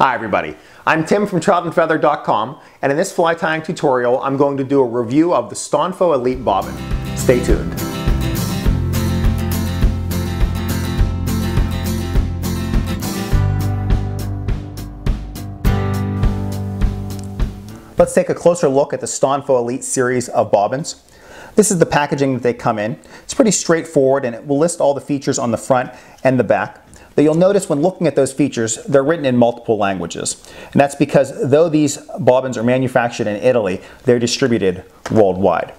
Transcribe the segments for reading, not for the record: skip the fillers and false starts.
Hi everybody, I'm Tim from troutandfeather.com, and in this fly tying tutorial I'm going to do a review of the Stonfo Elite Bobbin. Stay tuned. Let's take a closer look at the Stonfo Elite series of bobbins. This is the packaging that they come in. It's pretty straightforward and it will list all the features on the front and the back. But you'll notice when looking at those features, they're written in multiple languages. And that's because though these bobbins are manufactured in Italy, they're distributed worldwide.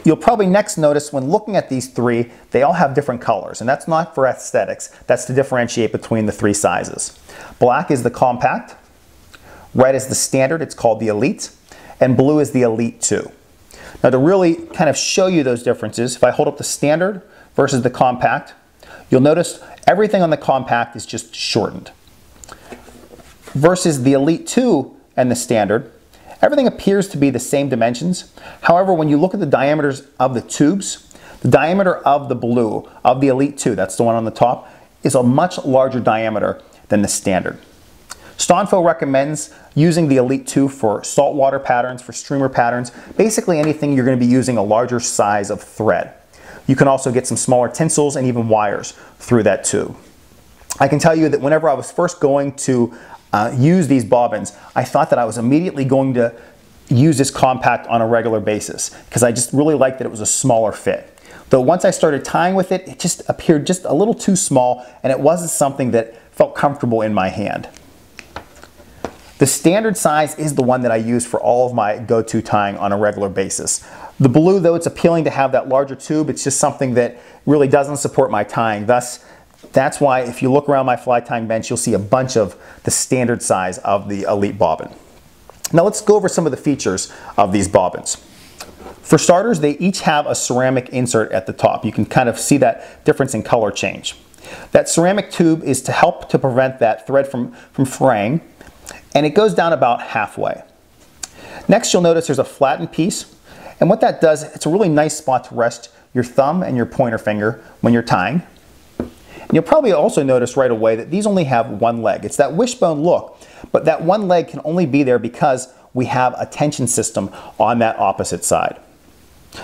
You'll probably next notice when looking at these three, they all have different colors. And that's not for aesthetics, that's to differentiate between the three sizes. Black is the compact, red is the standard, it's called the Elite, and blue is the Elite 2. Now to really kind of show you those differences, if I hold up the standard versus the compact, you'll notice everything on the compact is just shortened. Versus the Elite 2 and the standard, everything appears to be the same dimensions. However, when you look at the diameters of the tubes, the diameter of the blue, of the Elite 2, that's the one on the top, is a much larger diameter than the standard. Stonfo recommends using the Elite 2 for saltwater patterns, for streamer patterns, basically anything you're going to be using a larger size of thread. You can also get some smaller tinsels and even wires through that tube. I can tell you that whenever I was first going to use these bobbins, I thought that I was immediately going to use this compact on a regular basis because I just really liked that it was a smaller fit. Though once I started tying with it, it just appeared just a little too small and it wasn't something that felt comfortable in my hand. The standard size is the one that I use for all of my go-to tying on a regular basis. The blue, though it's appealing to have that larger tube, it's just something that really doesn't support my tying. Thus, that's why if you look around my fly tying bench, you'll see a bunch of the standard size of the Elite Bobbin. Now let's go over some of the features of these bobbins. For starters, they each have a ceramic insert at the top. You can kind of see that difference in color change. That ceramic tube is to help to prevent that thread from fraying, and it goes down about halfway. Next, you'll notice there's a flattened piece. And what that does, it's a really nice spot to rest your thumb and your pointer finger when you're tying. And you'll probably also notice right away that these only have one leg. It's that wishbone look, but that one leg can only be there because we have a tension system on that opposite side.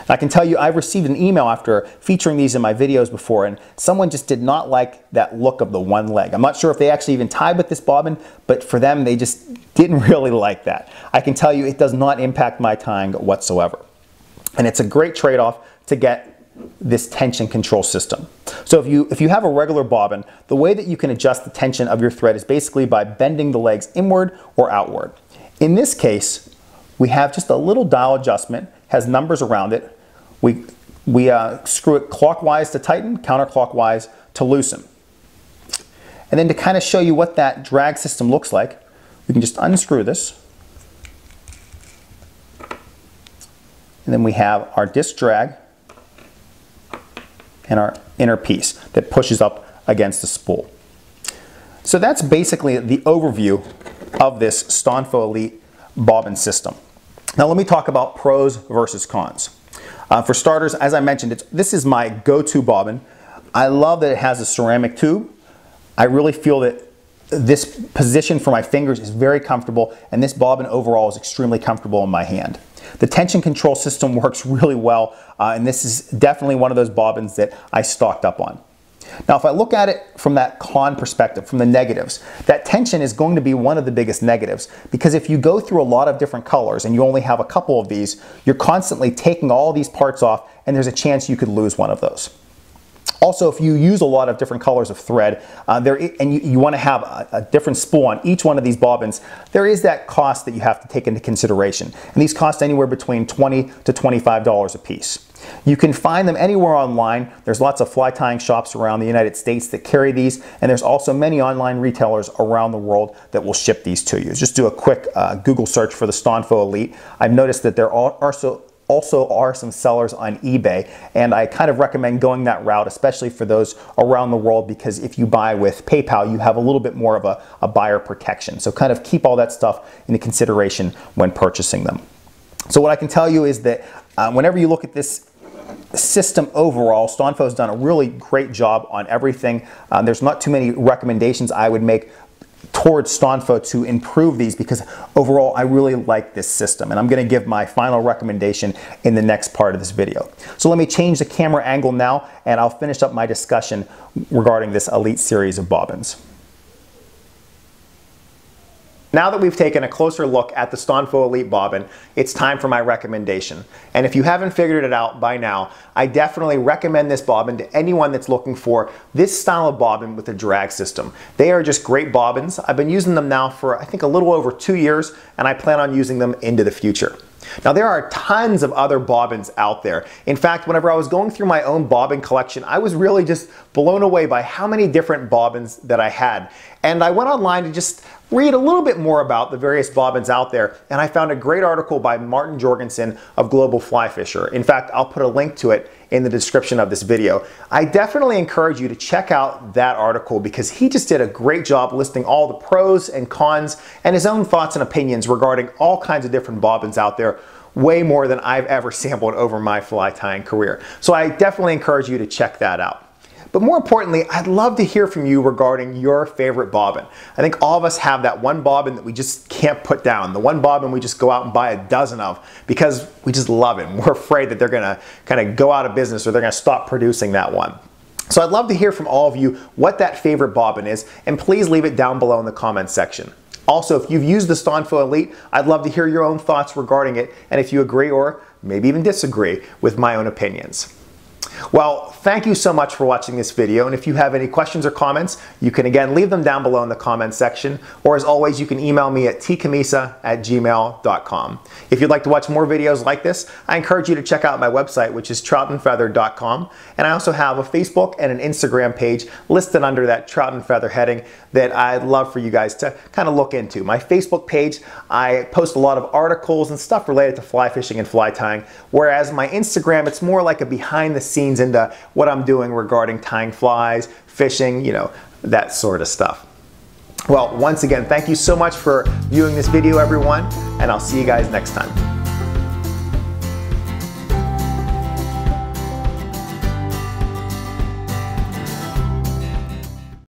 I can tell you I've received an email after featuring these in my videos before, and someone just did not like that look of the one leg. I'm not sure if they actually even tied with this bobbin, but for them they just didn't really like that. I can tell you it does not impact my tying whatsoever. And it's a great trade-off to get this tension control system. So if you have a regular bobbin, the way that you can adjust the tension of your thread is basically by bending the legs inward or outward. In this case, we have just a little dial adjustment, has numbers around it. We screw it clockwise to tighten, counterclockwise to loosen. And then to kind of show you what that drag system looks like, we can just unscrew this. And then we have our disc drag and our inner piece that pushes up against the spool. So that's basically the overview of this Stonfo Elite bobbin system. Now let me talk about pros versus cons. For starters, as I mentioned, this is my go-to bobbin. I love that it has a ceramic tube. I really feel that this position for my fingers is very comfortable, and this bobbin overall is extremely comfortable in my hand. The tension control system works really well, and this is definitely one of those bobbins that I stocked up on. Now if I look at it from that con perspective, from the negatives, that tension is going to be one of the biggest negatives, because if you go through a lot of different colors and you only have a couple of these, you're constantly taking all these parts off and there's a chance you could lose one of those. Also, if you use a lot of different colors of thread and you want to have a different spool on each one of these bobbins, there is that cost that you have to take into consideration. And these cost anywhere between $20 to $25 a piece. You can find them anywhere online. There's lots of fly tying shops around the United States that carry these, and there's also many online retailers around the world that will ship these to you. Just do a quick Google search for the Stonfo Elite. I've noticed that there also are some sellers on eBay, and I kind of recommend going that route, especially for those around the world, because if you buy with PayPal, you have a little bit more of a buyer protection. So kind of keep all that stuff into consideration when purchasing them. So what I can tell you is that whenever you look at this system overall, Stonfo's done a really great job on everything. There's not too many recommendations I would make towards Stonfo to improve these, because overall I really like this system, and I'm going to give my final recommendation in the next part of this video. So let me change the camera angle now, and I'll finish up my discussion regarding this Elite series of bobbins. Now that we've taken a closer look at the Stonfo Elite Bobbin, it's time for my recommendation. And if you haven't figured it out by now, I definitely recommend this bobbin to anyone that's looking for this style of bobbin with a drag system. They are just great bobbins. I've been using them now for I think a little over 2 years, and I plan on using them into the future. Now, there are tons of other bobbins out there. In fact, whenever I was going through my own bobbin collection, I was really just blown away by how many different bobbins that I had. And I went online to just read a little bit more about the various bobbins out there, and I found a great article by Martin Jorgensen of Global Fly Fisher. In fact, I'll put a link to it in the description of this video. I definitely encourage you to check out that article, because he just did a great job listing all the pros and cons and his own thoughts and opinions regarding all kinds of different bobbins out there, way more than I've ever sampled over my fly tying career. So I definitely encourage you to check that out. But more importantly, I'd love to hear from you regarding your favorite bobbin. I think all of us have that one bobbin that we just can't put down, the one bobbin we just go out and buy a dozen of because we just love it, and we're afraid that they're gonna kind of go out of business, or they're gonna stop producing that one. So I'd love to hear from all of you what that favorite bobbin is, and please leave it down below in the comments section. Also, if you've used the Stonfo Elite, I'd love to hear your own thoughts regarding it, and if you agree or maybe even disagree with my own opinions. Well, thank you so much for watching this video, and if you have any questions or comments, you can again leave them down below in the comments section, or as always, you can email me at tcammisa@gmail.com. If you'd like to watch more videos like this, I encourage you to check out my website, which is troutandfeather.com, and I also have a Facebook and an Instagram page listed under that Trout and Feather heading that I'd love for you guys to kind of look into. My Facebook page, I post a lot of articles and stuff related to fly fishing and fly tying, whereas my Instagram, it's more like a behind the scenes into what I'm doing regarding tying flies, fishing, you know, that sort of stuff. Well, once again, thank you so much for viewing this video, everyone, and I'll see you guys next time.